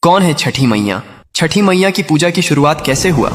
कौन है छठी मैया? छठी मैया की पूजा की शुरुआत कैसे हुआ?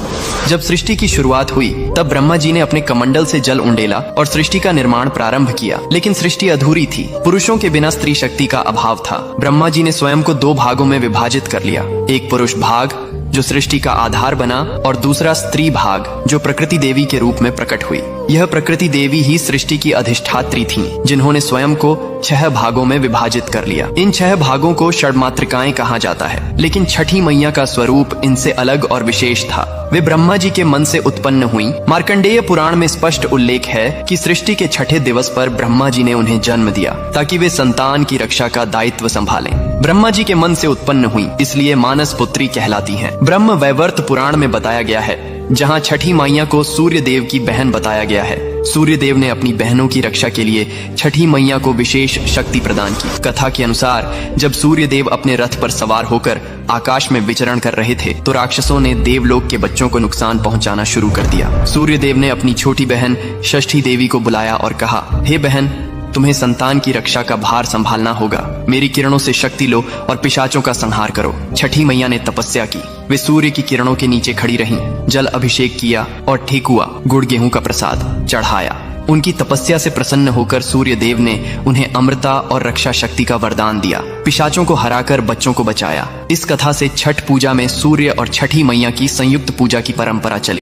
जब सृष्टि की शुरुआत हुई तब ब्रह्मा जी ने अपने कमंडल से जल उंडेला और सृष्टि का निर्माण प्रारंभ किया, लेकिन सृष्टि अधूरी थी। पुरुषों के बिना स्त्री शक्ति का अभाव था। ब्रह्मा जी ने स्वयं को दो भागों में विभाजित कर लिया, एक पुरुष भाग जो सृष्टि का आधार बना और दूसरा स्त्री भाग जो प्रकृति देवी के रूप में प्रकट हुई। यह प्रकृति देवी ही सृष्टि की अधिष्ठात्री थीं, जिन्होंने स्वयं को 6 भागों में विभाजित कर लिया। इन 6 भागों को षड्मातृकाएं कहा जाता है, लेकिन छठी मैया का स्वरूप इनसे अलग और विशेष था। वे ब्रह्मा जी के मन से उत्पन्न हुई। मार्कंडेय पुराण में स्पष्ट उल्लेख है कि सृष्टि के छठे दिवस पर ब्रह्मा जी ने उन्हें जन्म दिया ताकि वे संतान की रक्षा का दायित्व संभालें। ब्रह्मा जी के मन से उत्पन्न हुई, इसलिए मानस पुत्री कहलाती हैं। ब्रह्म वैवर्त पुराण में बताया गया है, जहाँ छठी मैया को सूर्य देव की बहन बताया गया है। सूर्य देव ने अपनी बहनों की रक्षा के लिए छठी मैया को विशेष शक्ति प्रदान की। कथा के अनुसार जब सूर्य देव अपने रथ पर सवार होकर आकाश में विचरण कर रहे थे तो राक्षसों ने देवलोक के बच्चों को नुकसान पहुंचाना शुरू कर दिया। सूर्य देव ने अपनी छोटी बहन षष्ठी देवी को बुलाया और कहा, हे बहन, तुम्हें संतान की रक्षा का भार संभालना होगा। मेरी किरणों से शक्ति लो और पिशाचों का संहार करो। छठी मैया ने तपस्या की। वे सूर्य की किरणों के नीचे खड़ी रहीं, जल अभिषेक किया और ठेकुआ गुड़ गेहूं का प्रसाद चढ़ाया। उनकी तपस्या से प्रसन्न होकर सूर्य देव ने उन्हें अमृता और रक्षा शक्ति का वरदान दिया। पिशाचों को हराकर बच्चों को बचाया। इस कथा से छठ पूजा में सूर्य और छठी मैया की संयुक्त पूजा की परंपरा चली।